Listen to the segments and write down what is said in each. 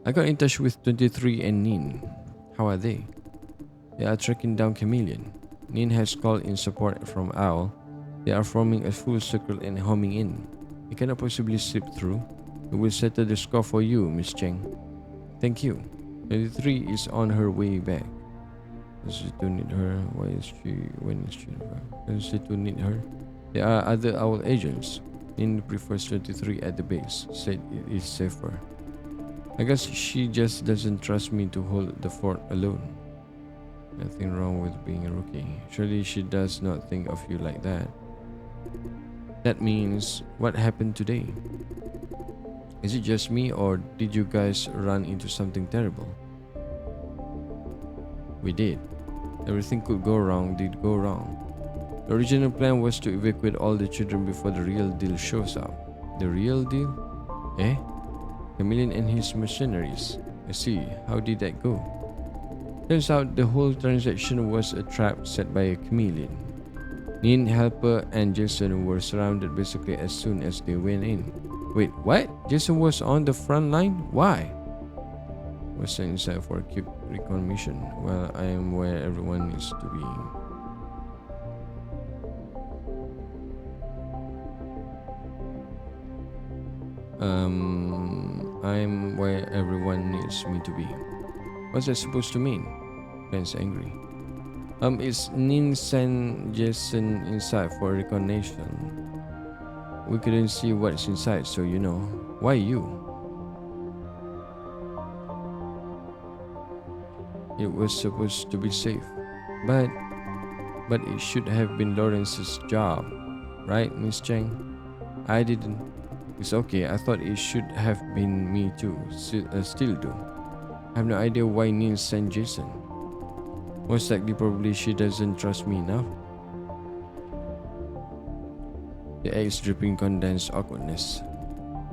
I got in touch with 23 and Nin. How are they? They are tracking down Chameleon. Nin has called in support from Owl. They are forming a full circle and homing in. You cannot possibly slip through. We will settle the score for you, Miss Cheng. Thank you. 23 is on her way back. Does Situ need her? Why is she? When is she? Does Situ need her? There are other owl agents. Nin prefers 23 at the base. Said it is safer. I guess she just doesn't trust me to hold the fort alone. Nothing wrong with being a rookie. Surely she does not think of you like that. That means, what happened today? Is it just me, or did you guys run into something terrible? We did. Everything could go wrong did go wrong. The original plan was to evacuate all the children before the real deal shows up. The real deal? Eh? Chameleon and his mercenaries. I see. How did that go? Turns out the whole transaction was a trap set by a chameleon. Nin, Helper, and Jason were surrounded basically as soon as they went in. Wait, what? Jason was on the front line? Why? Was sent inside for a quick recon mission. Well, I am where everyone needs to be. I'm where everyone needs me to be. What's that supposed to mean? Ben's angry. It's Nin sent Jason inside for recognition. We couldn't see what's inside, so you know. Why you? It was supposed to be safe. But it should have been Lawrence's job. Right, Miss Cheng? I didn't. It's okay, I thought it should have been me too. Still do. I have no idea why Nin sent Jason. Most likely probably she doesn't trust me enough. The eggs dripping condensed awkwardness.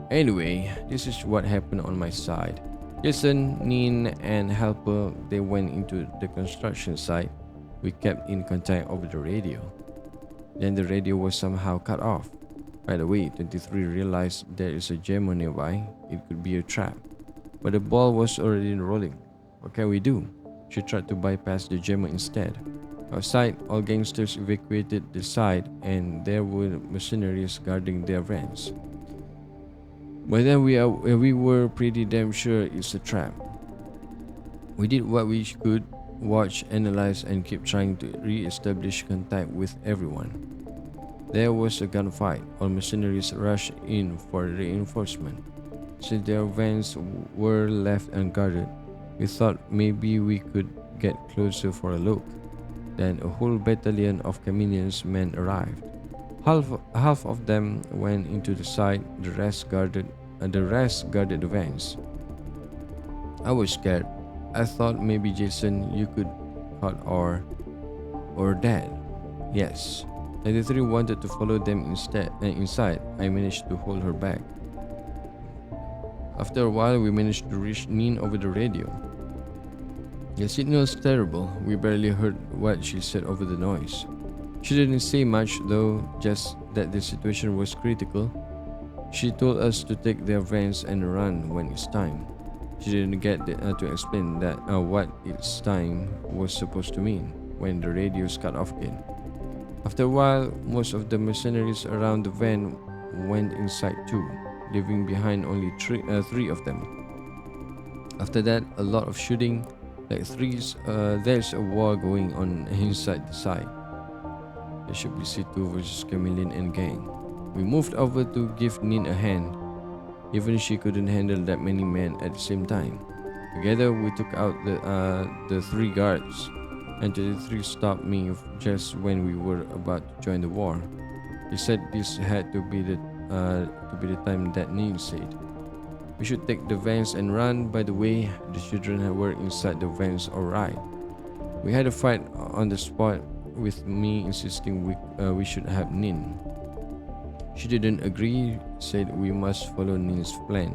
Anyway, this is what happened on my side. Jason, Nin, and Helper, they went into the construction site. We kept in contact over the radio. Then the radio was somehow cut off. Right away, 23 realized there is a jammer nearby. It could be a trap. But the ball was already rolling. What can we do? She tried to bypass the jammer instead. Outside, all gangsters evacuated the site and there were mercenaries guarding their vans. By then we were pretty damn sure it's a trap. We did what we could, watch, analyze, and keep trying to re-establish contact with everyone. There was a gunfight. All mercenaries rushed in for reinforcement. Since their vans were left unguarded, we thought maybe we could get closer for a look. Then a whole battalion of chameleons men arrived. Half of them went into the site, the rest guarded the vans. I was scared. I thought maybe Jason, you could cut or Dad. Yes. 93 wanted to follow them instead, and inside, I managed to hold her back. After a while, we managed to reach Nin over the radio. The signal's terrible. We barely heard what she said over the noise. She didn't say much though, just that the situation was critical. She told us to take their vans and run when it's time. She didn't get to explain that what it's time was supposed to mean when the radio's cut off again. After a while, most of the mercenaries around the van went inside too, leaving behind only three of them. After that, a lot of shooting. There's a war going on inside the site. There should be Situ versus Chameleon and gang. We moved over to give Nin a hand. Even she couldn't handle that many men at the same time. Together, we took out the three guards, and the three stopped me just when we were about to join the war. They said this had to be the time that Nin said. We should take the vans and run. By the way, the children were inside the vans alright. We had a fight on the spot with me insisting we should have Nin. She didn't agree, said we must follow Nin's plan.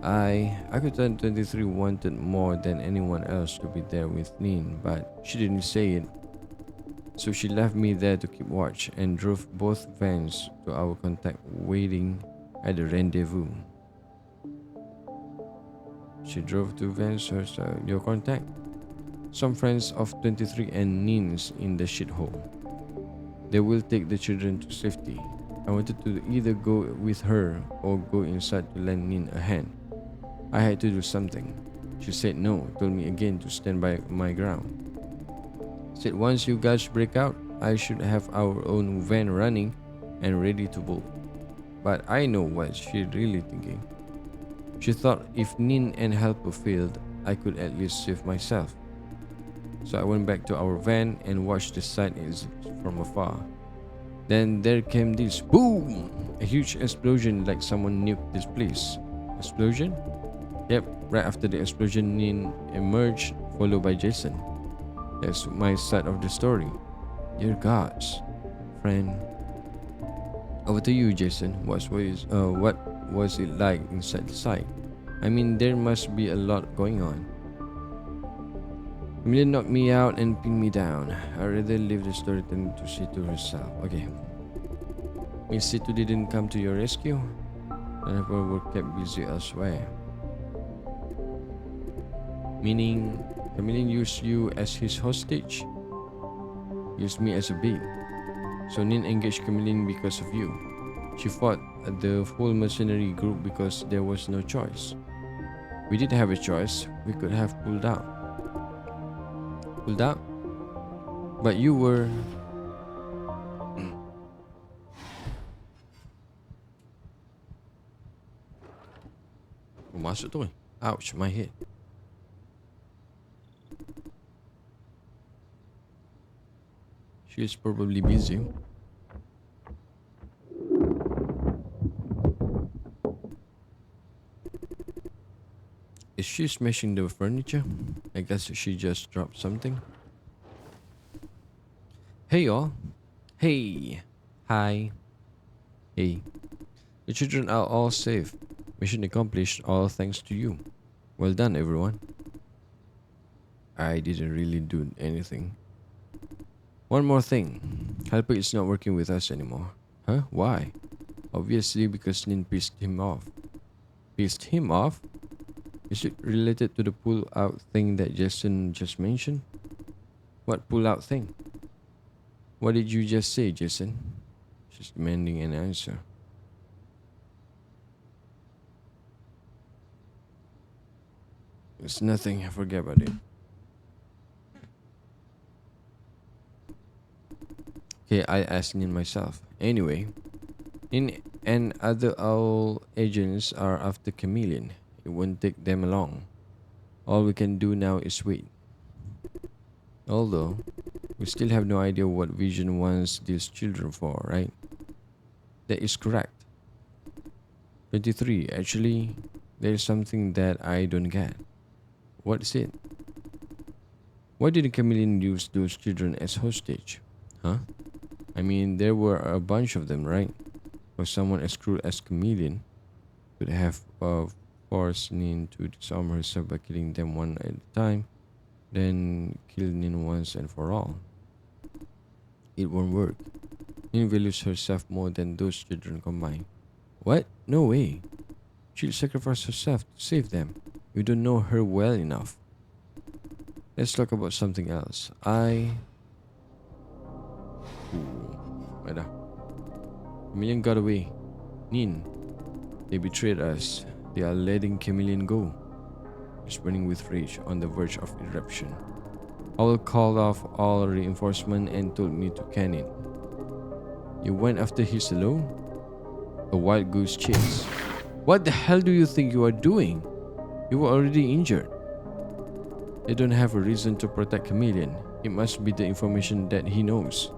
I could tell 23 wanted more than anyone else to be there with Nin, but she didn't say it. So she left me there to keep watch and drove both vans to our contact waiting at the rendezvous. She drove to Vance, your contact. Some friends of 23 and Nins in the shithole. They will take the children to safety. I wanted to either go with her or go inside to lend Nin a hand. I had to do something. She said no, told me again to stand by my ground. Said once you guys break out, I should have our own van running and ready to bolt. But I know what she really thinking. She thought if Nin and helper failed, I could at least save myself. So I went back to our van and watched the site from afar. Then there came this boom! A huge explosion like someone nuked this place. Explosion? Yep, right after the explosion, Nin emerged, followed by Jason. That's my side of the story. Dear gods, friend. Over to you, Jason. What was it like inside the site? I mean, there must be a lot going on. Amelia knocked me out and pinned me down. I'd rather leave the story than to Situ herself. Okay. Miss Situ didn't come to your rescue? None of her were kept busy elsewhere. Meaning, Chameleon used you as his hostage? Used me as a bait. So Nin engaged Chameleon because of you. She fought the whole mercenary group because there was no choice. We did have a choice. We could have pulled out. Pulled out? But you were... Masuk tu. Ouch, my head. She's probably busy. Is she smashing the furniture? I guess she just dropped something. Hey y'all. Hey. Hi. Hey. The children are all safe. Mission accomplished, all thanks to you. Well done, everyone. I didn't really do anything. One more thing. Helper is not working with us anymore. Huh? Why? Obviously because Nin pissed him off. Pissed him off? Is it related to the pull-out thing that Jason just mentioned? What pull-out thing? What did you just say, Jason? She's demanding an answer. It's nothing, forget about it. Okay, I asked Nin myself. Anyway, Nin and other owl agents are after Chameleon. It won't take them long. All we can do now is wait. Although, we still have no idea what Vision wants these children for, right? That is correct. 23. Actually, there is something that I don't get. What is it? Why didn't Chameleon use those children as hostage? Huh? I mean, there were a bunch of them, right? Or someone as cruel as Chameleon could have forced Nin to disarm herself by killing them one at a time, then kill Nin once and for all. It won't work. Nin values herself more than those children combined. What? No way. She'll sacrifice herself to save them. You don't know her well enough. Let's talk about something else. Wait. Chameleon got away. Nin. They betrayed us. They are letting Chameleon go. He's burning with rage on the verge of eruption. Owl called off all reinforcement and told me to can it. You went after his alone? A wild goose chase. What the hell do you think you are doing? You were already injured. They don't have a reason to protect Chameleon. It must be the information that he knows.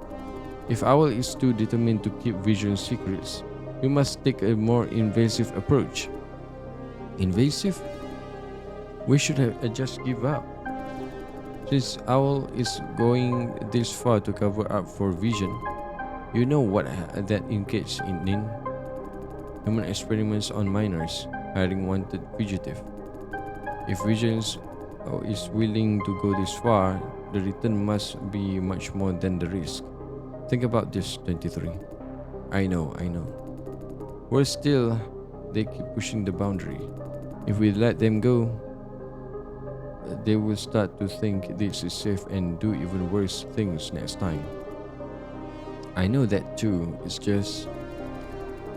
If Owl is too determined to keep Vision secrets, we must take a more invasive approach. Invasive? We should have just give up. Since Owl is going this far to cover up for Vision, you know what that engaged in Nin? Human experiments on minors, hiring wanted fugitive. If Vision is willing to go this far, the return must be much more than the risk. Think about this, 23. I know. Worse still, they keep pushing the boundary. If we let them go, they will start to think this is safe and do even worse things next time. I know that too. It's just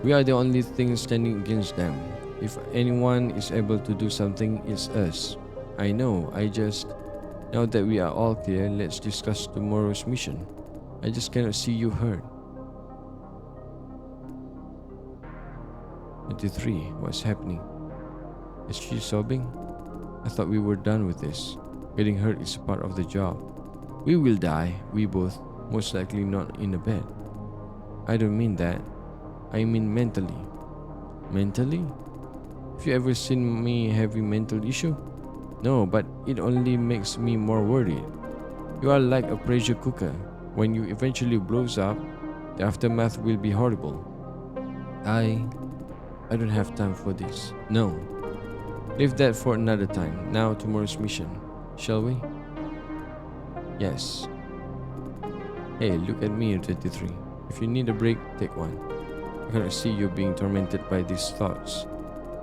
we are the only thing standing against them. If anyone is able to do something, it's us. I know. Now that we are all clear, let's discuss tomorrow's mission. I just cannot see you hurt. 23. What's happening? Is she sobbing? I thought we were done with this. Getting hurt is part of the job. We will die, we both, most likely not in a bed. I don't mean that. I mean mentally. Mentally? Have you ever seen me having mental issue? No, but it only makes me more worried. You are like a pressure cooker. When you eventually blows up, the aftermath will be horrible. I don't have time for this. No. Leave that for another time. Now tomorrow's mission. Shall we? Yes. Hey, look at me, 23. If you need a break, take one. I cannot see you being tormented by these thoughts.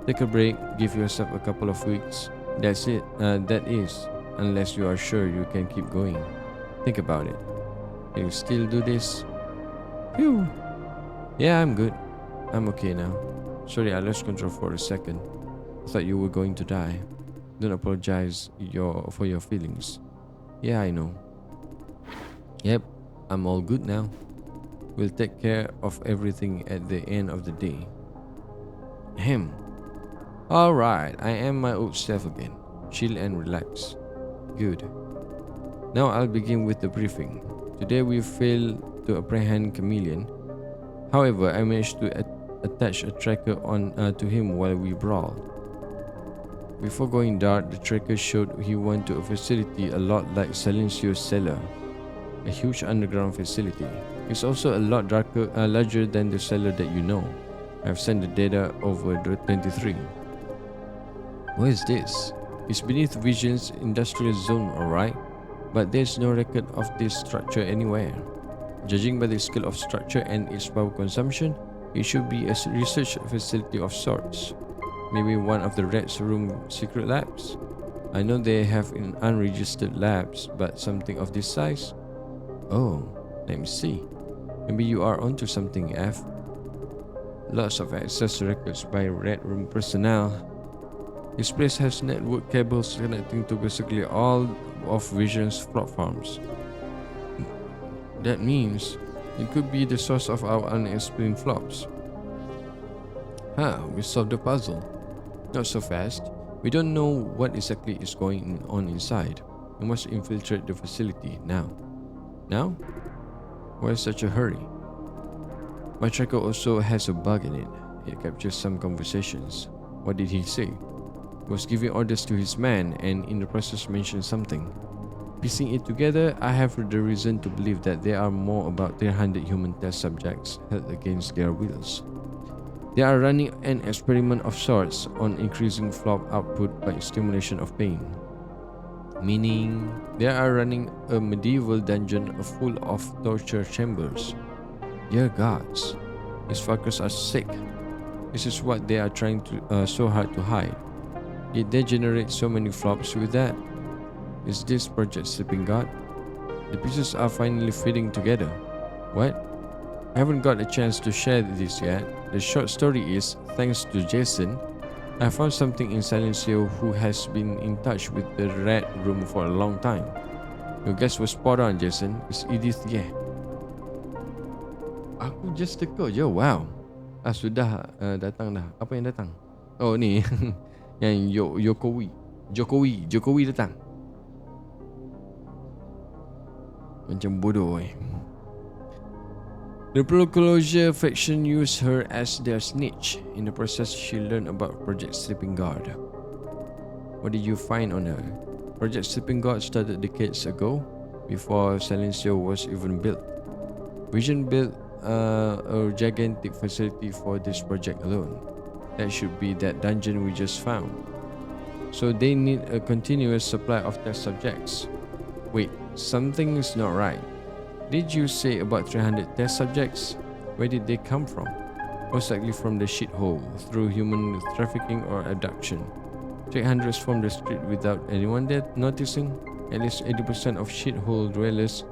Take a break, give yourself a couple of weeks. That's it. That is, unless you are sure you can keep going. Think about it. Can you still do this? Phew. Yeah, I'm good. I'm okay now. Sorry, I lost control for a second. I thought you were going to die. Don't apologize for your feelings. Yeah, I know. Yep, I'm all good now. We'll take care of everything at the end of the day. Ahem. Alright, I am my old self again. Chill and relax. Good. Now I'll begin with the briefing. Today we failed to apprehend Chameleon. However, I managed to attach a tracker to him while we brawled. Before going dark, the tracker showed he went to a facility a lot like Silencio's cellar, a huge underground facility. It's also a lot larger than the cellar that you know. I've sent the data over the 23. What is this? It's beneath Vision's industrial zone, alright, but there's no record of this structure anywhere. Judging by the scale of structure and its power consumption, it should be a research facility of sorts. Maybe one of the Red's room secret labs? I know they have unregistered labs, but something of this size? Oh, let me see. Maybe you are onto something, F. Lots of access records by Red Room personnel. This place has network cables connecting to basically all of Vision's platforms. That means it could be the source of our unexplained flops. We solved the puzzle. Not so fast. We don't know what exactly is going on inside. We must infiltrate the facility now. Now? Why such a hurry? My tracker also has a bug in it. It captures some conversations. What did he say? He was giving orders to his men and in the process mentioned something. Piecing it together, I have the reason to believe that there are more about 300 human test subjects held against their wills. They are running an experiment of sorts on increasing flop output by stimulation of pain. Meaning, they are running a medieval dungeon full of torture chambers. Dear gods, these fuckers are sick. This is what they are trying to so hard to hide. Yet they generate so many flops with that. Is this Project Sleeping God? The pieces are finally fitting together. What? I haven't got a chance to share this yet. The short story is, thanks to Jason, I found something in Silencio who has been in touch with the Red Room for a long time. Your guess was spot on, Jason. It's Edith Ye. Aku just teka je, wow. Sudah datang dah. Apa yang datang? Oh ni, yang Jokowi datang. Macam bodoh The Proclosure faction used her as their snitch. In the process, she learned about Project Sleeping God. What did you find on her? Project Sleeping God started decades ago, before Silencio was even built. Vision built a gigantic facility for this project alone. That should be that dungeon we just found. So they need a continuous supply of test subjects. Wait, something is not right. Did you say about 300 test subjects? Where did they come from? Most likely from the shithole, through human trafficking or abduction. Take hundreds from the street without anyone there noticing. At least 80% of shithole dwellers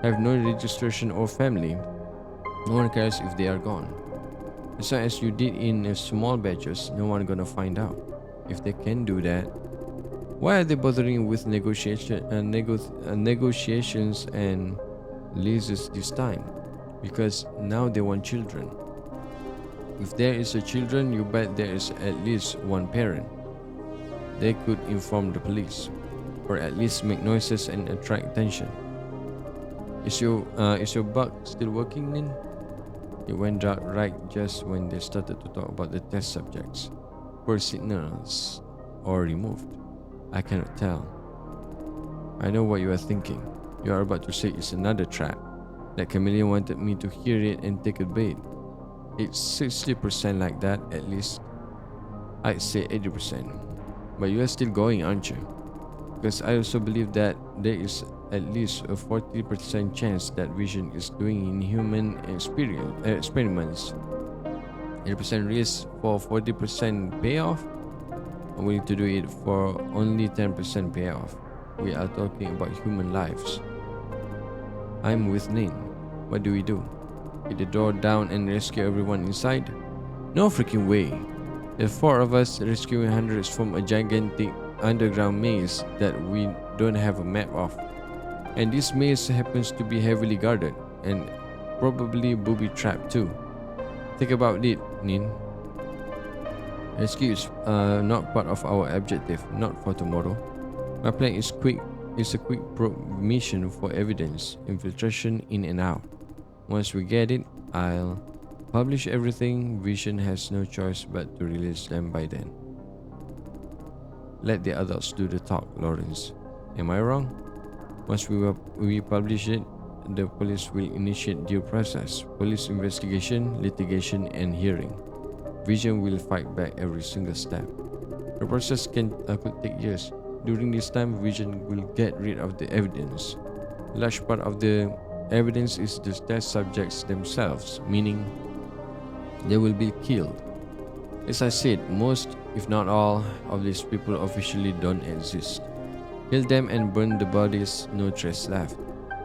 have no registration or family. No one cares if they are gone. As long as you did in small batches, no one gonna find out. If they can do that, why are they bothering with negotiations and leases this time? Because now they want children. If there is a children, you bet there is at least one parent. They could inform the police, or at least make noises and attract attention. Is your bug still working, Nin? It went dark right just when they started to talk about the test subjects. Were signals or removed? I cannot tell. I know what you are thinking. You are about to say it's another trap. That chameleon wanted me to hear it and take a bait. It's 60% like that at least. I'd say 80%. But you are still going, aren't you? Because I also believe that there is at least a 40% chance that Vision is doing inhuman experiments. 80% risk for 40% payoff. I'm willing to do it for only 10% payoff. We are talking about human lives. I'm with Nin. What do we do? Hit the door down and rescue everyone inside? No freaking way. There's four of us rescuing hundreds from a gigantic underground maze that we don't have a map of. And this maze happens to be heavily guarded and probably booby trapped too. Think about it, Nin. Rescue is not part of our objective, not for tomorrow. My plan is a quick probe mission for evidence, infiltration in and out. Once we get it, I'll publish everything. Vision has no choice but to release them by then. Let the adults do the talk, Lawrence. Am I wrong? Once we publish it, the police will initiate due process, police investigation, litigation, and hearing. Vision will fight back every single step. The process could take years. During this time, Vision will get rid of the evidence. A large part of the evidence is the test subjects themselves, meaning they will be killed. As I said, most, if not all, of these people officially don't exist. Kill them and burn the bodies, no trace left.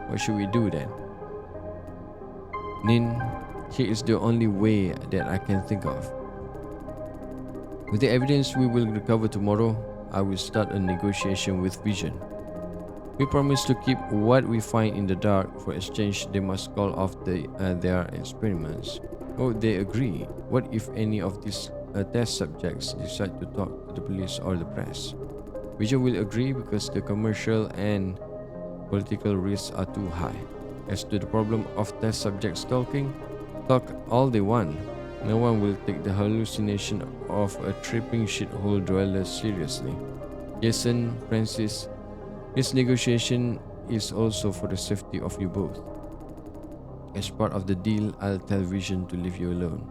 What should we do then? Nin, here is the only way that I can think of. With the evidence we will recover tomorrow, I will start a negotiation with Vision. We promise to keep what we find in the dark. For exchange, they must call off their experiments. Oh, they agree. What if any of these test subjects decide to talk to the police or the press? Vision will agree because the commercial and political risks are too high. As to the problem of test subjects talking, talk all they want. No one will take the hallucination of a tripping shithole dweller seriously. Jason, Francis, this negotiation is also for the safety of you both. As part of the deal, I'll tell Vision to leave you alone.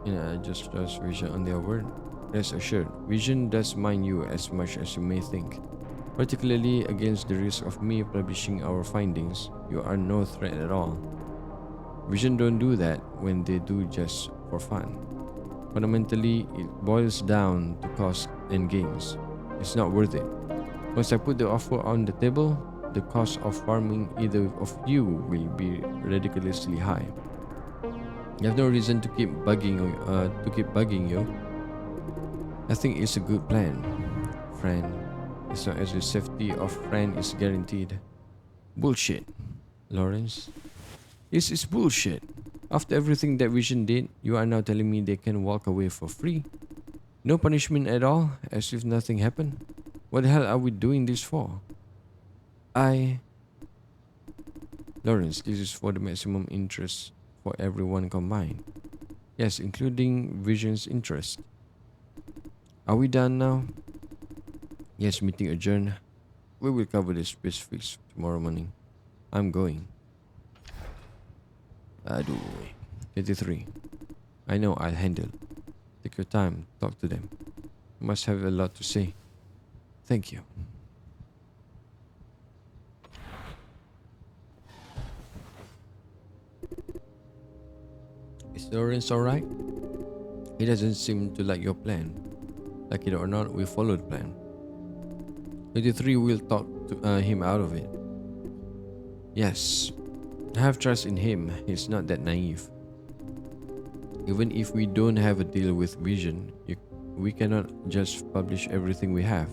I just trust Vision on their word. Rest assured, Vision does mind you as much as you may think. Particularly against the risk of me publishing our findings, you are no threat at all. Vision don't do that when they do just for fun. Fundamentally, it boils down to cost and gains. It's not worth it. Once I put the offer on the table, the cost of farming either of you will be ridiculously high. You have no reason to keep bugging you. I think it's a good plan, friend. As long as the safety of friend is guaranteed. Bullshit, Lawrence. This is bullshit. After everything that Vision did, you are now telling me they can walk away for free? No punishment at all, as if nothing happened? What the hell are we doing this for? Lawrence, this is for the maximum interest for everyone combined. Yes, including Vision's interest. Are we done now? Yes, meeting adjourned. We will cover the specifics tomorrow morning. I'm going. Aduh. 23. I know I'll handle. Take your time, talk to them. You must have a lot to say. Thank you. Is Lawrence alright? He doesn't seem to like your plan. Like it or not, we followed plan. 23 will talk him out of it. Yes, I have trust in him. He's not that naive. Even if we don't have a deal with Vision, we cannot just publish everything we have.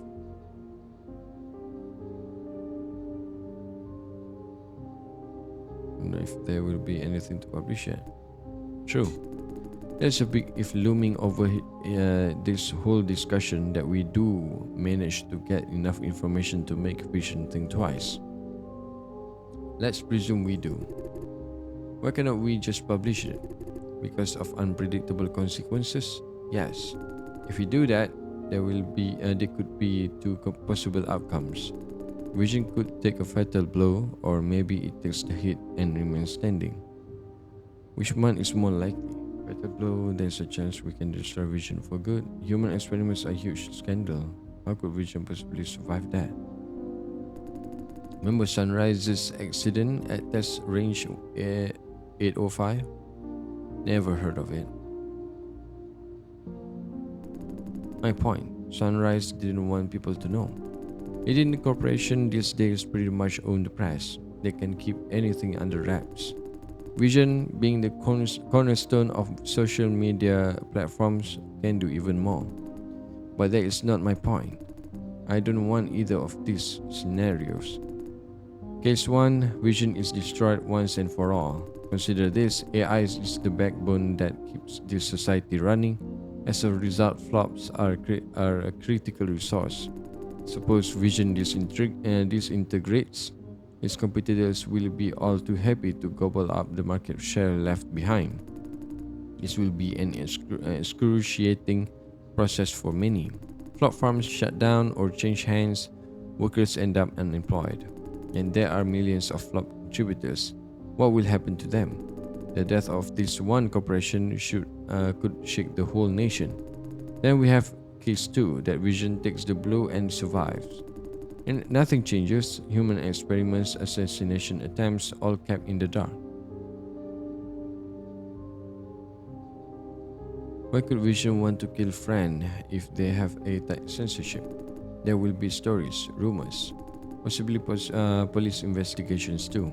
I don't know if there will be anything to publish yet. True. There's a big if looming over this whole discussion that we do manage to get enough information to make Vision think twice. Let's presume we do. Why cannot we just publish it? Because of unpredictable consequences? Yes. If we do that, there could be two possible outcomes. Vision could take a fatal blow, or maybe it takes the hit and remains standing. Which one is more likely? Fatal blow, there's a chance we can destroy Vision for good. Human experiments are a huge scandal. How could Vision possibly survive that? Remember Sunrise's accident at test range 805? Never heard of it. My point, Sunrise didn't want people to know. Leading corporation these days pretty much own the press. They can keep anything under wraps. Vision, being the cornerstone of social media platforms, can do even more. But that is not my point. I don't want either of these scenarios. Case 1, Vision is destroyed once and for all. Consider this, AI is the backbone that keeps this society running. As a result, flops are a critical resource. Suppose Vision disintegrates, its competitors will be all too happy to gobble up the market share left behind. This will be an excruciating process for many. Flop farms shut down or change hands, workers end up unemployed. And there are millions of flop contributors. What will happen to them? The death of this one corporation could shake the whole nation. Then we have case 2, that Vision takes the blow and survives. And nothing changes. Human experiments, assassination attempts, all kept in the dark. Why could Vision want to kill Friend if they have a tight censorship? There will be stories, rumors, possibly police investigations too.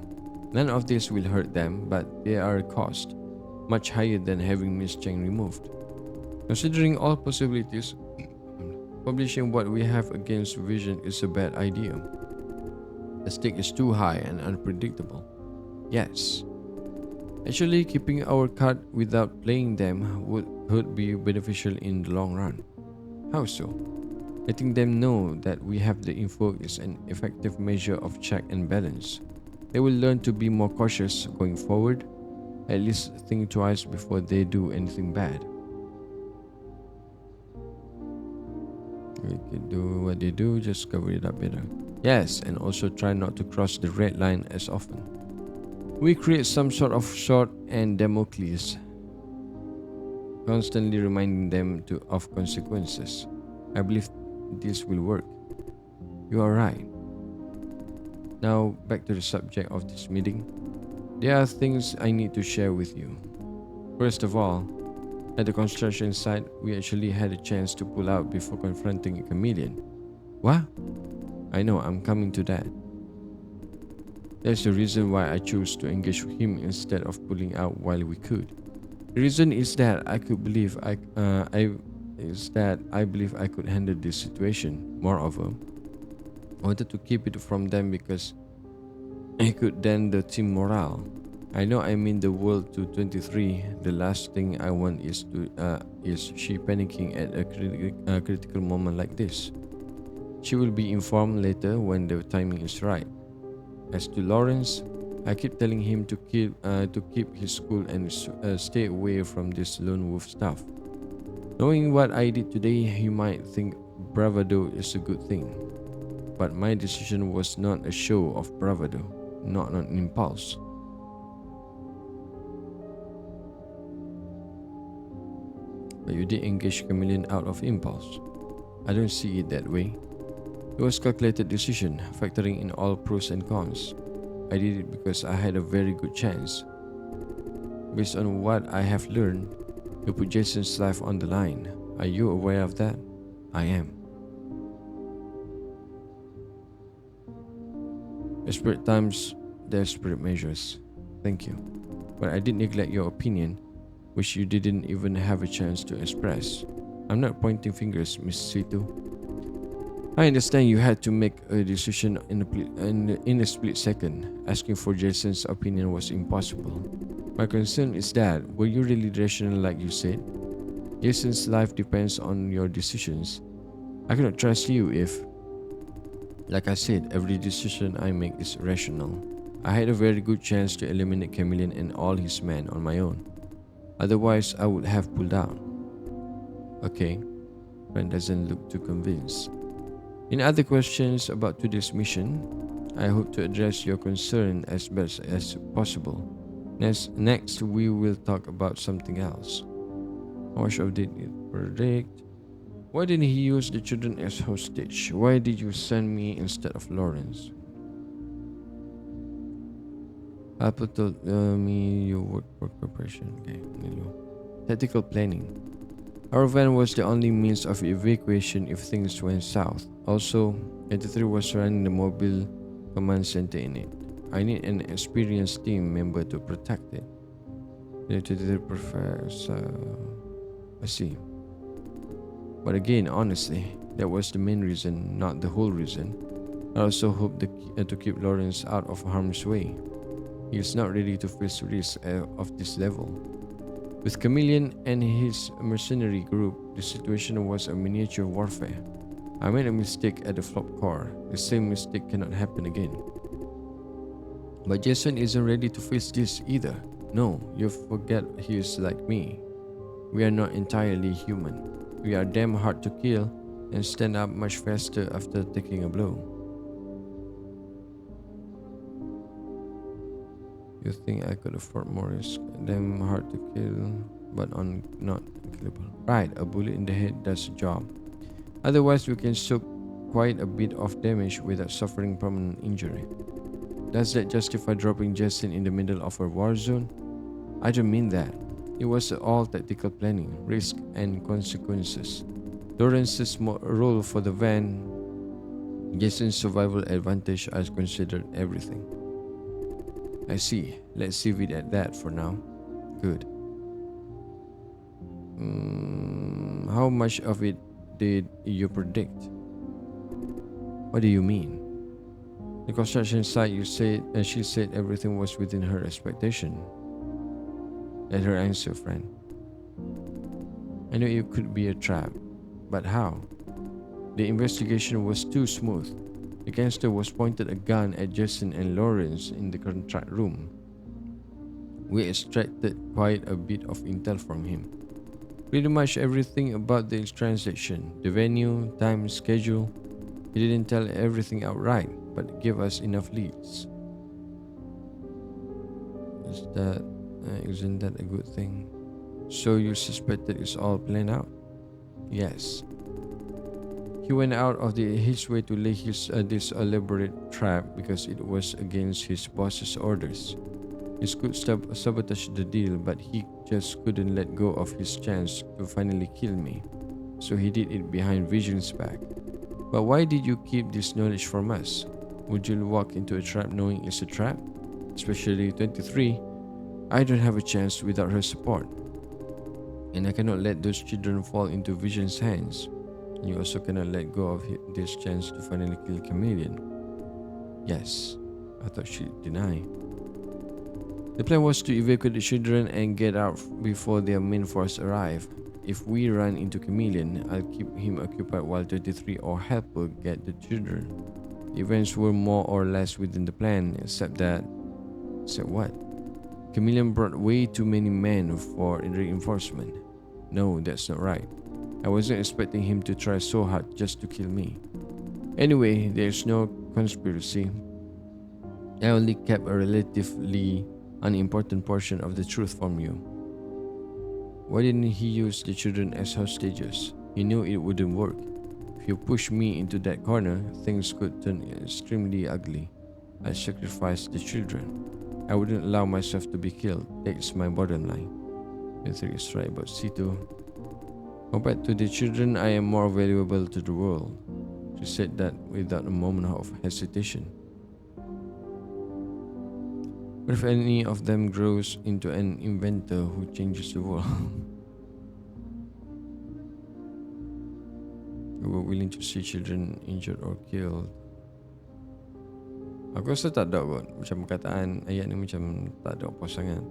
None of this will hurt them, but they are a cost, much higher than having Miss Cheng removed. Considering all possibilities, publishing what we have against Vision is a bad idea. The stake is too high and unpredictable. Yes. Actually, keeping our card without playing them would be beneficial in the long run. How so? Letting them know that we have the info is an effective measure of check and balance. They will learn to be more cautious going forward. At least think twice before they do anything bad. We can do what they do, just cover it up better. Yes, and also try not to cross the red line as often. We create some sort of sword and Damocles, constantly reminding them of consequences. I believe this will work. You are right. Now, back to the subject of this meeting. There are things I need to share with you. First of all, at the construction site, we actually had a chance to pull out before confronting a chameleon. What? I know, I'm coming to that. That's the reason why I chose to engage with him instead of pulling out while we could. The reason is that I believe I could handle this situation. Moreover, I wanted to keep it from them because it could dent the team morale. I know I mean the world to 23. The last thing I want is she panicking at a critical moment like this. She will be informed later when the timing is right. As to Lawrence, I keep telling him to keep his cool and stay away from this lone wolf stuff. Knowing what I did today, he might think bravado is a good thing. But my decision was not a show of bravado, not an impulse. But you did engage Chameleon out of impulse. I don't see it that way. It was a calculated decision, factoring in all pros and cons. I did it because I had a very good chance. Based on what I have learned, You put Jason's life on the line. Are you aware of that? I am. Desperate times, desperate measures. Thank you. But I did neglect your opinion, which you didn't even have a chance to express. I'm not pointing fingers, Miss Situ. I understand you had to make a decision in a split second. Asking for Jason's opinion was impossible. My concern is that, were you really rational like you said? Jason's life depends on your decisions. I cannot trust you if, like I said, every decision I make is rational. I had a very good chance to eliminate Chameleon and all his men on my own. Otherwise, I would have pulled out. Okay, Friend doesn't look too convinced. In other questions about today's mission, I hope to address your concern as best as possible. Next, we will talk about something else. How much of did it predict? Why didn't he use the children as hostage? Why did you send me instead of Lawrence? Apple told me you work for corporation. Okay, Nilo. Tactical planning. Our van was the only means of evacuation if things went south. Also, 83 was running the mobile command center in it. I need an experienced team member to protect it. The 83 prefers. I see. But again, honestly, that was the main reason, not the whole reason. I also hope to keep Lawrence out of harm's way. He is not ready to face risk of this level. With Chameleon and his mercenary group, the situation was a miniature warfare. I made a mistake at the flop core. The same mistake cannot happen again. But Jason isn't ready to face this either. No, you forget he is like me. We are not entirely human. We are damn hard to kill and stand up much faster after taking a blow. You think I could afford more risk? Damn hard to kill, but not killable. Right, a bullet in the head does the job. Otherwise, we can soak quite a bit of damage without suffering permanent injury. Does that justify dropping Jason in the middle of a war zone? I don't mean that. It was all tactical planning, risk, and consequences. Lawrence's role for the van, Jason's survival advantage, I considered everything. I see. Let's leave it at that for now. Good. How much of it did you predict? What do you mean? The construction site, she said everything was within her expectation. Let her answer, friend. I knew it could be a trap, but how? The investigation was too smooth. The gangster was pointed a gun at Jason and Lawrence in the contract room. We extracted quite a bit of intel from him. Pretty much everything about the transaction, the venue, time, schedule. He didn't tell everything outright, but gave us enough leads. Isn't that a good thing? So you suspected it's all planned out? Yes. He went out of his way to lay this elaborate trap because it was against his boss's orders. He could sabotage the deal, but he just couldn't let go of his chance to finally kill me. So he did it behind Vision's back. But why did you keep this knowledge from us? Would you walk into a trap knowing it's a trap? Especially 23. I don't have a chance without her support. And I cannot let those children fall into Vision's hands. You also cannot let go of this chance to finally kill Chameleon. Yes, I thought she'd deny. The plan was to evacuate the children and get out before their main force arrive. If we run into Chameleon, I'll keep him occupied while 33 or helper get the children. The events were more or less within the plan, except what? Chameleon brought way too many men for reinforcement. No, that's not right. I wasn't expecting him to try so hard just to kill me. Anyway, there's no conspiracy. I only kept a relatively unimportant portion of the truth from you. Why didn't he use the children as hostages? He knew it wouldn't work. If you push me into that corner, things could turn extremely ugly. I sacrificed the children. I wouldn't allow myself to be killed. That's my bottom line. Ether is right about Situ. Compared to the children, I am more valuable to the world. She said that without a moment of hesitation. What if any of them grows into an inventor who changes the world? We were willing to see children injured or killed. Aku rasa tak ada kot. Macam perkataan ayat ni macam tak ada apa sangat.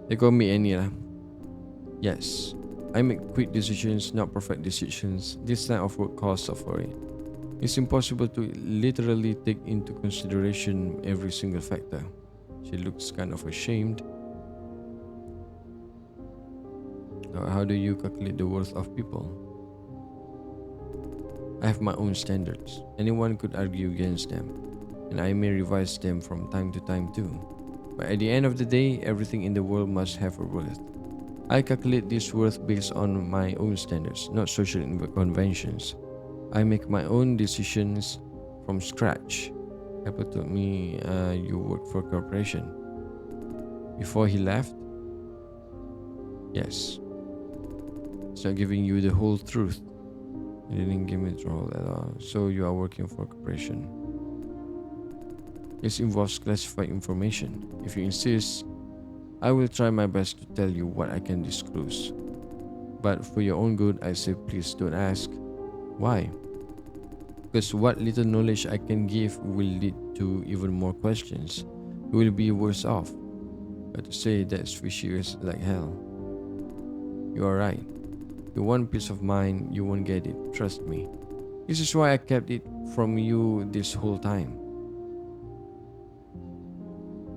They call me any lah. Yes, I make quick decisions, not perfect decisions. This line of work calls for it. It's impossible to literally take into consideration every single factor. She looks kind of ashamed. How do you calculate the worth of people? I have my own standards. Anyone could argue against them, and I may revise them from time to time too. But at the end of the day, everything in the world must have a worth. I calculate this worth based on my own standards, not social conventions. I make my own decisions from scratch. Papa told me you work for a corporation. Before he left? Yes. It's not giving you the whole truth. He didn't give me the whole at all. So you are working for a corporation. This involves classified information. If you insist, I will try my best to tell you what I can disclose. But for your own good, I say please don't ask. Why? Because what little knowledge I can give will lead to even more questions. You will be worse off. But to say that's fishy is like hell. You are right. You want peace of mind, you won't get it. Trust me. This is why I kept it from you this whole time.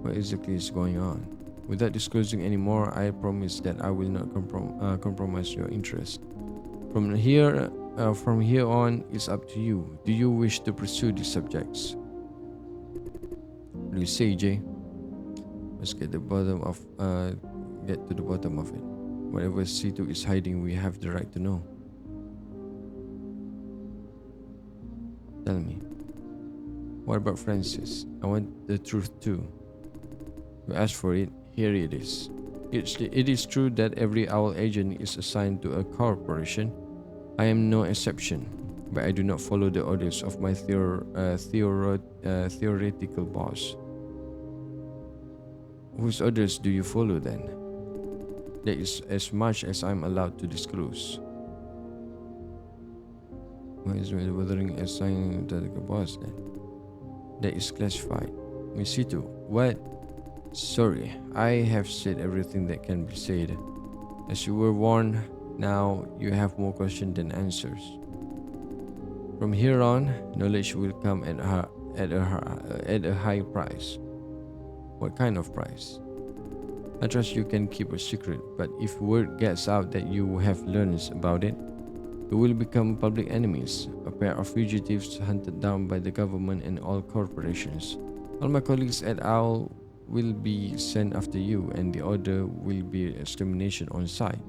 What exactly is going on? Without disclosing any more, I promise that I will not compromise your interest. From here on, it's up to you. Do you wish to pursue these subjects? What do you say, Jay? Let's get to the bottom of it. Whatever Situ is hiding, we have the right to know. Tell me. What about Francis? I want the truth too. You asked for it. Here it is. It is true that every owl agent is assigned to a corporation. I am no exception, but I do not follow the orders of my theoretical boss. Whose orders do you follow then? That is as much as I'm allowed to disclose. Why is it bothering assigning to the boss then? That is classified. Miss Situ, what? Sorry, I have said everything that can be said. As you were warned, now you have more questions than answers. From here on, knowledge will come at a high price. What kind of price? I trust you can keep a secret, but if word gets out that you have learned about it, you will become public enemies, a pair of fugitives hunted down by the government and all corporations. All my colleagues at OWL will be sent after you, and the order will be extermination on site.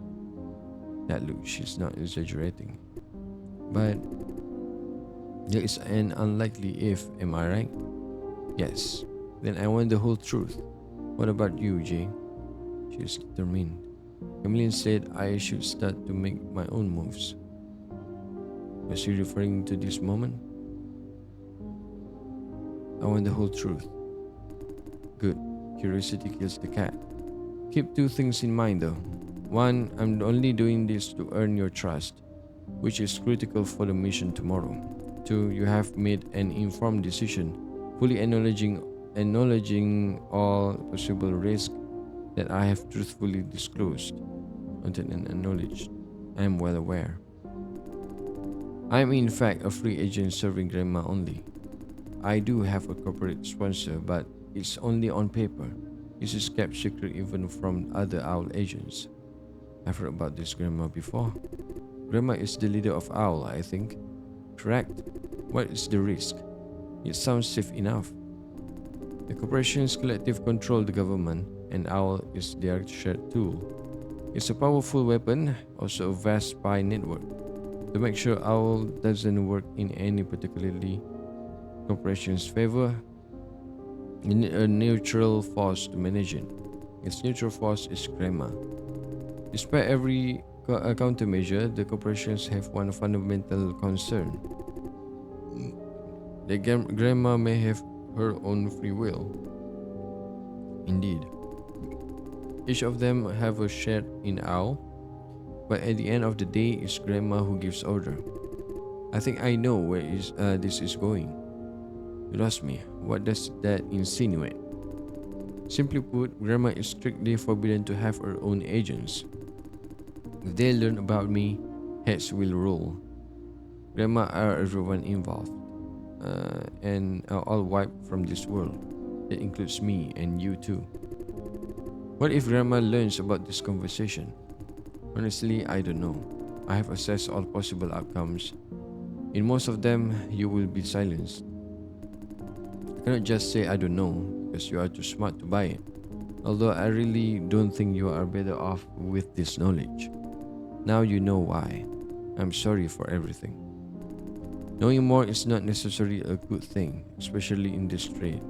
That look, she's not exaggerating. But there is an unlikely if, am I right? Yes. Then I want the whole truth. What about you, Jay? She is determined. Emmeline said I should start to make my own moves. Was she referring to this moment? I want the whole truth. Good. Curiosity kills the cat. Keep two things in mind though. One, I'm only doing this to earn your trust, which is critical for the mission tomorrow. Two, you have made an informed decision, fully acknowledging all possible risks that I have truthfully disclosed, noted and acknowledged. I am well aware. I am in fact a free agent serving Grandma only. I do have a corporate sponsor, but it's only on paper. This is kept secret even from other OWL agents. I've heard about this Grandma before. Grandma is the leader of OWL, I think. Correct. What is the risk? It sounds safe enough. The corporations collective control the government, and OWL is their shared tool. It's a powerful weapon, also a vast spy network. To make sure OWL doesn't work in any particularly corporation's favor, you need a neutral force to manage it. Its neutral force is Grandma. Despite every countermeasure, the corporations have one fundamental concern. The grandma may have her own free will. Indeed, each of them have a share in owl, but at the end of the day, it's grandma who gives order. I think I know where this is going. You lost me. What does that insinuate? Simply put, grandma is strictly forbidden to have her own agents. If they learn about me, heads will roll. Grandma are everyone involved, and are all wiped from this world. That includes me and you too. What if grandma learns about this conversation? Honestly, I don't know. I have assessed all possible outcomes. In most of them, you will be silenced. I cannot just say I don't know because you are too smart to buy it. Although I really don't think you are better off with this knowledge. Now you know why. I'm sorry for everything. Knowing more is not necessarily a good thing, especially in this trade.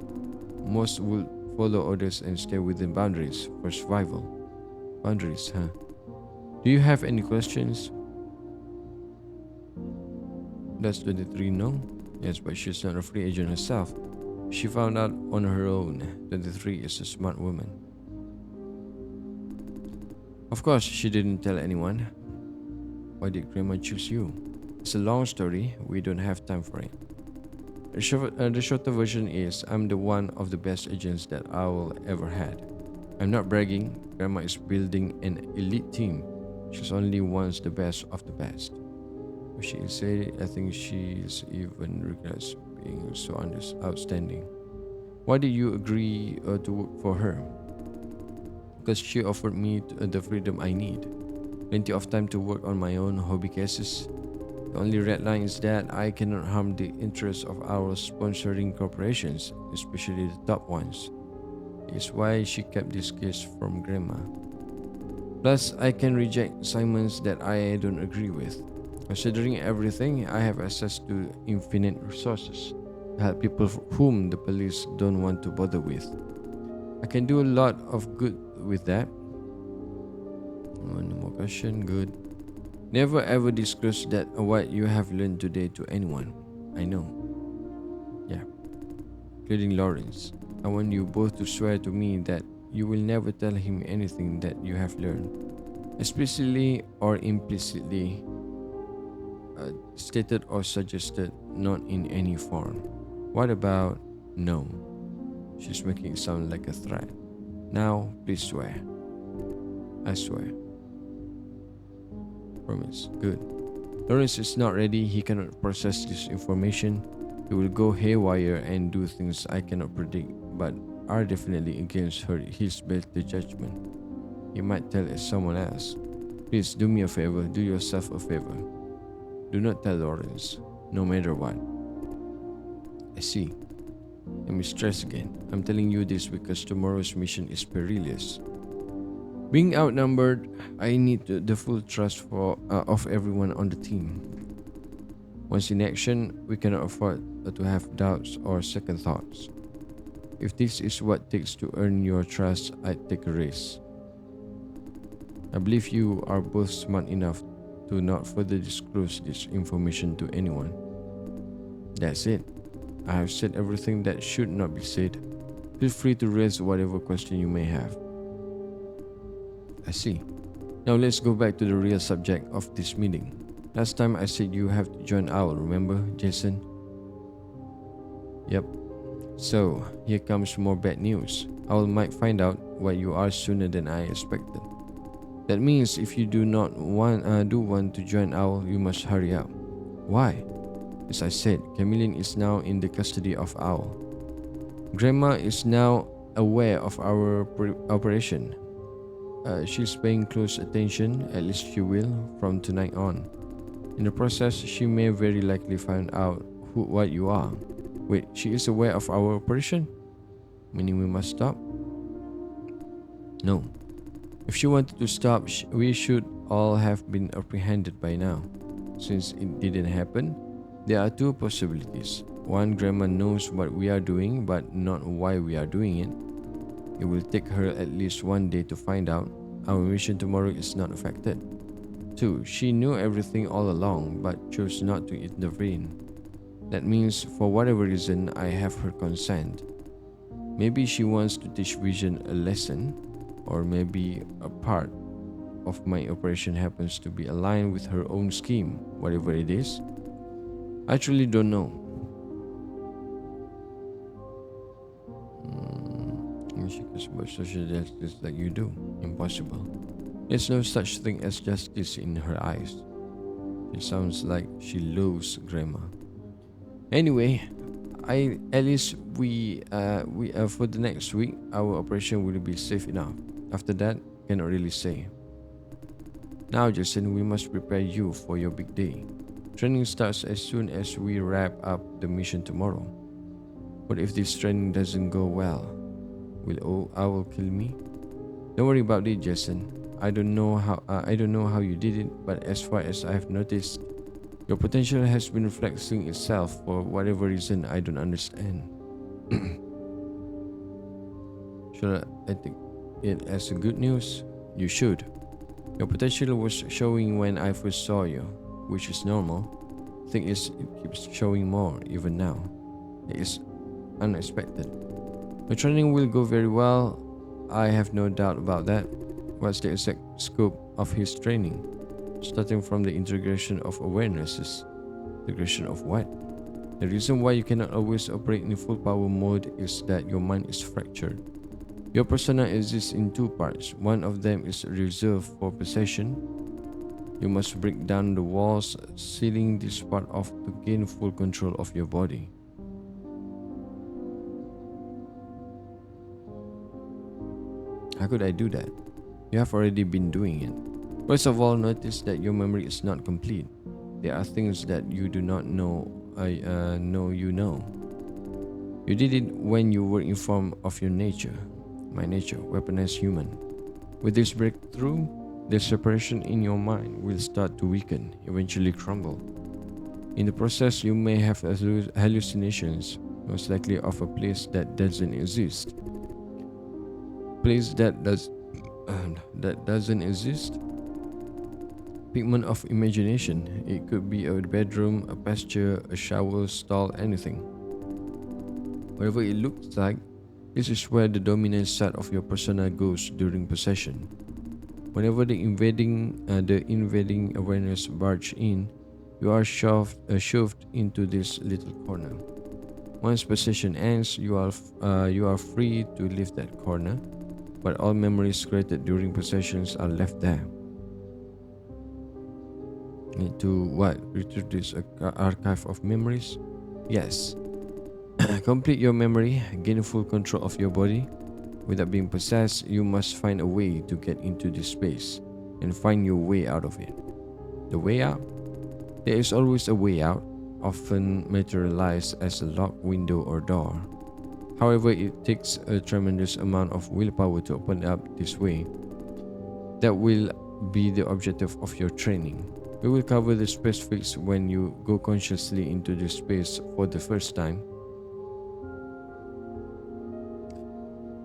Most will follow orders and stay within boundaries for survival. Boundaries, huh? Do you have any questions? Does 23 know? Yes, but she's not a free agent herself. She found out on her own. 23 is a smart woman. Of course, she didn't tell anyone. Why did Grandma choose you? It's a long story. We don't have time for it. The shorter version is I'm the one of the best agents that Owl ever had. I'm not bragging. Grandma is building an elite team. She's only wants the best of the best. She said, I think she's even regrets being so outstanding. Why did you agree to work for her? Because she offered me the freedom I need. Plenty of time to work on my own hobby cases. The only red line is that I cannot harm the interests of our sponsoring corporations, especially the top ones. It's why she kept this case from Grandma. Plus, I can reject assignments that I don't agree with. Considering everything, I have access to infinite resources to help people whom the police don't want to bother with. I can do a lot of good with that. Oh, no more question. Good. Never ever disclose that what you have learned today to anyone. I know. Yeah. Including Lawrence. I want you both to swear to me that you will never tell him anything that you have learned, explicitly or implicitly, stated or suggested, not in any form. What about no? She's making it sound like a threat. Now, please swear. I swear. Promise. Good. Lawrence is not ready. He cannot process this information. He will go haywire and do things I cannot predict, but are definitely against his better judgment. He might tell someone else. Please do me a favor. Do yourself a favor. Do not tell Lawrence, no matter what. I see. I'm stressed again. I'm telling you this because tomorrow's mission is perilous. Being outnumbered, I need the full trust of everyone on the team. Once in action, we cannot afford to have doubts or second thoughts. If this is what it takes to earn your trust, I'd take a risk. I believe you are both smart enough to not further disclose this information to anyone. That's it. I have said everything that should not be said. Feel free to raise whatever question you may have. I see. Now let's go back to the real subject of this meeting. Last time I said you have to join Owl, remember, Jason? Yep. So, here comes more bad news. Owl might find out what you are sooner than I expected. That means if you do want to join Owl, you must hurry up. Why? As I said, Chameleon is now in the custody of Owl. Grandma is now aware of our operation. She's paying close attention, at least she will, from tonight on. In the process, she may very likely find out what you are. Wait, she is aware of our operation? Meaning we must stop? No. If she wanted to stop, we should all have been apprehended by now. Since it didn't happen, there are two possibilities. One, Grandma knows what we are doing, but not why we are doing it. It will take her at least one day to find out. our mission tomorrow is not affected. 2. She knew everything all along but chose not to intervene. That means, for whatever reason, I have her consent. Maybe she wants to teach Vision a lesson, or maybe a part of my operation happens to be aligned with her own scheme, whatever it is. I truly don't know. She cares about social justice like you do. Impossible. There's no such thing as justice in her eyes. It sounds like she loves grammar. Anyway, I at least we for the next week our operation will be safe enough. After that, cannot really say. Now, Jason, we must prepare you for your big day. Training starts as soon as we wrap up the mission tomorrow. What if this training doesn't go well? Will Owl kill me? Don't worry about it, Jason. I don't know how you did it, but as far as I've noticed, your potential has been flexing itself for whatever reason I don't understand. Should I take it as a good news? You should. Your potential was showing when I first saw you, which is normal. Thing is, it keeps showing more even now. It is unexpected. The training will go very well. I have no doubt about that. What's the exact scope of his training? Starting from the integration of awarenesses. Integration of what? The reason why you cannot always operate in full power mode is that your mind is fractured. Your persona exists in two parts. One of them is reserved for possession. You must break down the walls, sealing this part off to gain full control of your body. How could I do that? You have already been doing it. First of all, notice that your memory is not complete. There are things that you do not know. I know you know. You did it when you were informed of your nature. My nature, weaponized human. With this breakthrough, the separation in your mind will start to weaken, eventually crumble. In the process, you may have hallucinations, most likely of a place that doesn't exist. Place that doesn't exist. Figment of imagination. It could be a bedroom, a pasture, a shower stall, anything. Whatever it looks like, this is where the dominant side of your persona goes during possession. Whenever the invading awareness barge in, you are shoved into this little corner. Once possession ends, you are free to leave that corner, but all memories created during possessions are left there. Need to what? Retrieve this archive of memories? Yes. Complete your memory, gain full control of your body. Without being possessed, you must find a way to get into this space and find your way out of it. The way out? There is always a way out, often materialized as a locked window or door. However, it takes a tremendous amount of willpower to open up this way. That will be the objective of your training. We will cover the specifics when you go consciously into this space for the first time.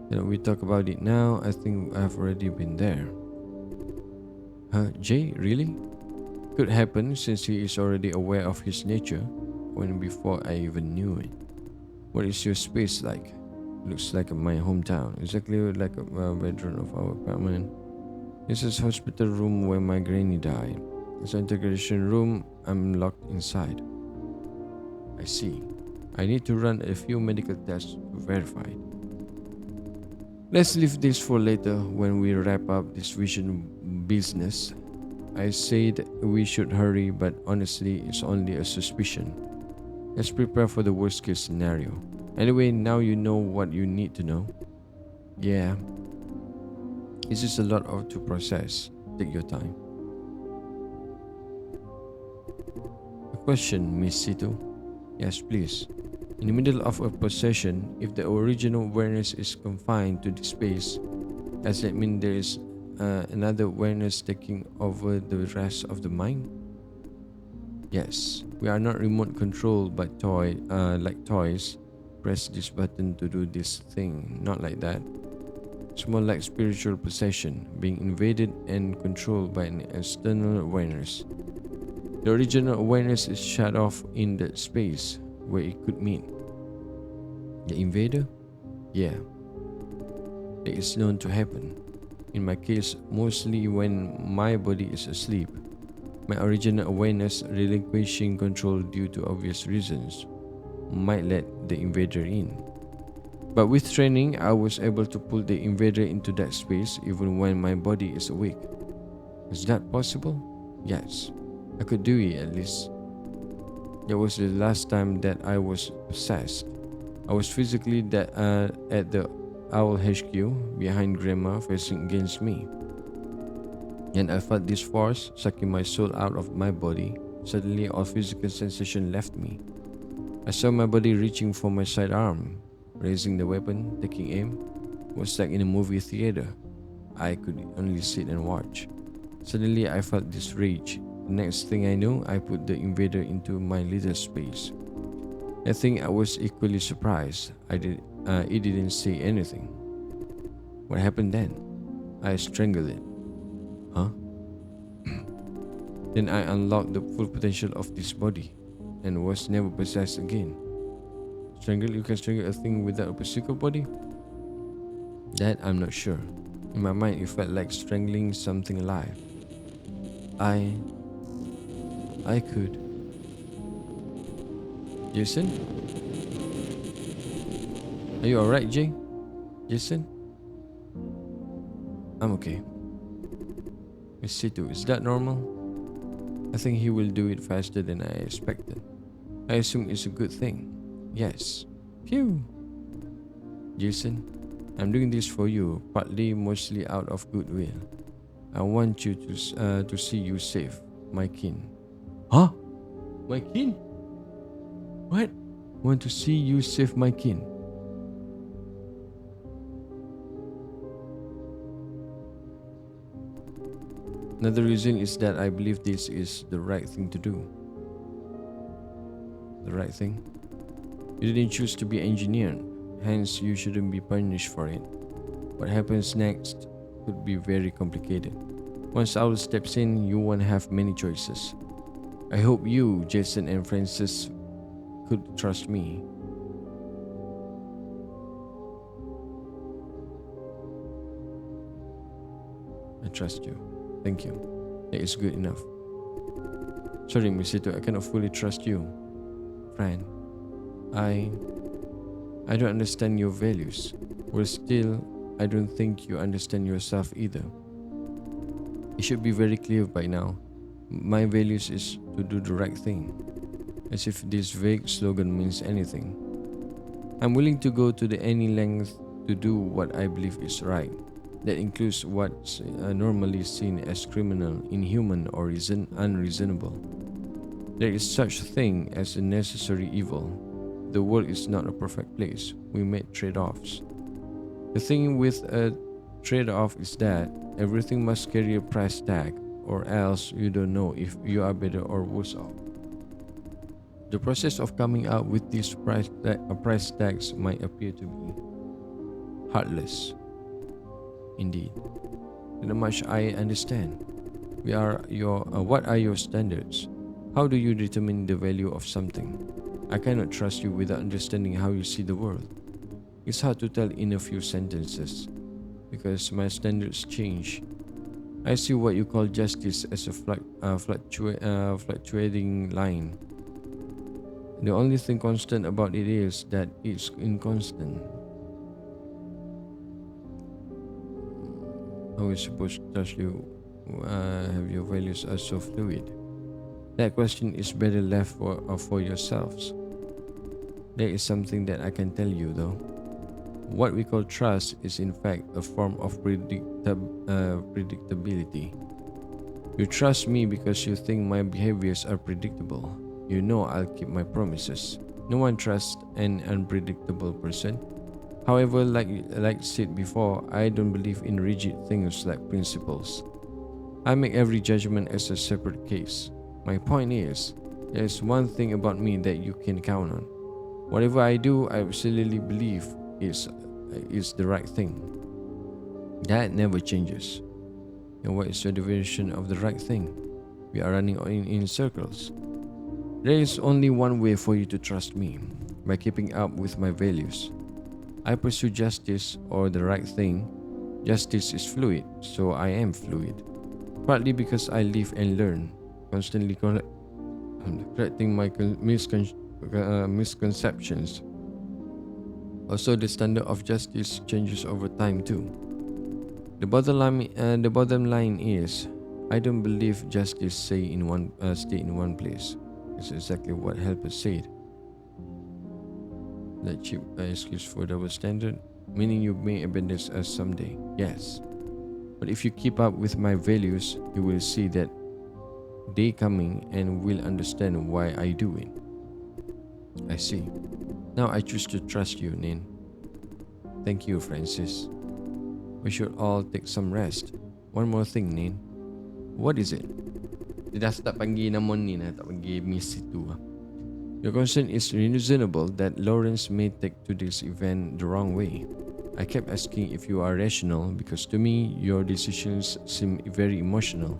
We talk about it now. I think I've already been there. Huh? Jay, really? Could happen since he is already aware of his nature when before I even knew it. What is your space like? Looks like my hometown, exactly like a bedroom of our apartment. This is hospital room where my granny died. It's an integration room. I'm locked inside. I see. I need to run a few medical tests to verify it. Let's leave this for later when we wrap up this vision business. I said we should hurry, but honestly, it's only a suspicion. Let's prepare for the worst case scenario. Anyway, now you know what you need to know. Yeah. This is a lot to process. Take your time. A question, Miss Situ. Yes, please. In the middle of a possession, if the original awareness is confined to the space, does that mean there is another awareness taking over the rest of the mind? Yes, we are not remote controlled by like toys. Press this button to do this thing, not like that. It's more like spiritual possession, being invaded and controlled by an external awareness. The original awareness is shut off in that space where it could meet. The invader? Yeah, that is known to happen. In my case, mostly when my body is asleep. My original awareness relinquishing control due to obvious reasons might let the invader in. But with training, I was able to pull the invader into that space even when my body is awake. Is that possible? Yes, I could do it at least. That was the last time that I was possessed. I was physically at the Owl HQ behind Grandma facing against me. And I felt this force sucking my soul out of my body. Suddenly, all physical sensation left me. I saw my body reaching for my sidearm, raising the weapon, taking aim. It was like in a movie theater. I could only sit and watch. Suddenly, I felt this rage. The next thing I knew, I put the invader into my little space. I think I was equally surprised. It didn't say anything. What happened then? I strangled it. Huh? Then I unlocked the full potential of this body and was never possessed again. You can strangle a thing without a physical body? That I'm not sure. In my mind, it felt like strangling something alive. I could. Jason? Are you alright, Jay? Jason? I'm okay. Miss Situ, is that normal? I think he will do it faster than I expected. I assume it's a good thing. Yes. Phew. Jason, I'm doing this for you, partly mostly out of goodwill. I want you to see you safe, my kin. Huh? My kin? What? Want to see you save my kin? Another reason is that I believe this is the right thing to do. The right thing? You didn't choose to be engineered, hence you shouldn't be punished for it. What happens next could be very complicated. Once Owl steps in, you won't have many choices. I hope you, Jason and Francis, could trust me. I trust you. Thank you. That is good enough. Sorry, Miss Situ, I cannot fully trust you. Fran, I don't understand your values. Well, still, I don't think you understand yourself either. It should be very clear by now. My values is to do the right thing. As if this vague slogan means anything. I'm willing to go to any length to do what I believe is right. That includes what's normally seen as criminal, inhuman, or unreasonable. There is such a thing as a necessary evil. The world is not a perfect place. We make trade-offs. The thing with a trade-off is that everything must carry a price tag, or else you don't know if you are better or worse off. The process of coming out with these price tags might appear to be heartless. Indeed. Not much I understand. What are your standards? How do you determine the value of something? I cannot trust you without understanding how you see the world. It's hard to tell in a few sentences, because my standards change. I see what you call justice as a fluctuating line. The only thing constant about it is that it's inconstant. How are we supposed to trust you? Have your values are so fluid? That question is better left for yourselves. There is something that I can tell you though. What we call trust is in fact a form of predictability. You trust me because you think my behaviors are predictable. You know I'll keep my promises. No one trusts an unpredictable person. However, like said before, I don't believe in rigid things like principles. I make every judgment as a separate case. My point is, there is one thing about me that you can count on. Whatever I do, I absolutely believe is the right thing. That never changes. And what is your definition of the right thing? We are running in circles. There is only one way for you to trust me, by keeping up with my values. I pursue justice or the right thing. Justice is fluid, so I am fluid. Partly because I live and learn, constantly correcting my misconceptions. Also, the standard of justice changes over time too. The bottom line is, I don't believe justice stay in one place. It's exactly what helpers said. That cheap excuse for double standard, meaning you may abandon us someday. Yes, but if you keep up with my values, you will see that day coming and will understand why I do it. I see. Now I choose to trust you, Nin. Thank you, Francis. We should all take some rest. One more thing, Nin. What is it? Dia dah start panggil nama Nin lah, tak panggil Miss Situ lah. Your concern is reasonable that Lawrence may take to this event the wrong way. I kept asking if you are rational because to me, your decisions seem very emotional.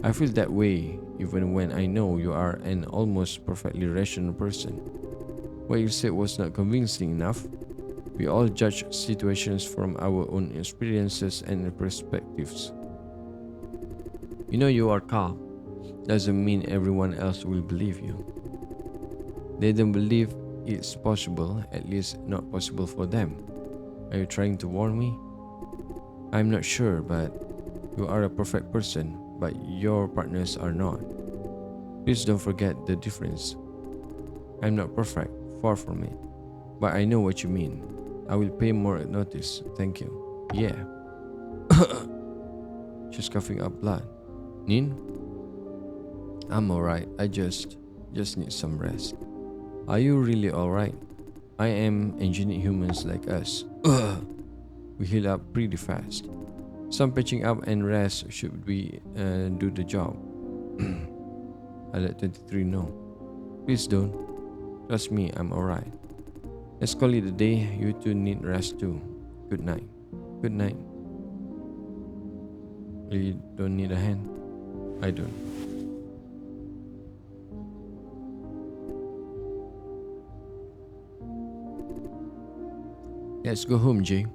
I feel that way even when I know you are an almost perfectly rational person. What you said was not convincing enough. We all judge situations from our own experiences and perspectives. You know you are calm. Doesn't mean everyone else will believe you. They don't believe it's possible, at least not possible for them. Are you trying to warn me? I'm not sure, but you are a perfect person, but your partners are not. Please don't forget the difference. I'm not perfect, far from it. But I know what you mean. I will pay more notice, thank you. Yeah. She's coughing up blood. Nin? I'm alright, I just need some rest. Are you really alright? I am engineered humans like us. We heal up pretty fast. Some patching up and rest should we do the job. I let 23 know. Please don't. Trust me, I'm alright. Let's call it a day. You two need rest too. Good night. Good night. You don't need a hand? I don't. Let's go home, Jay.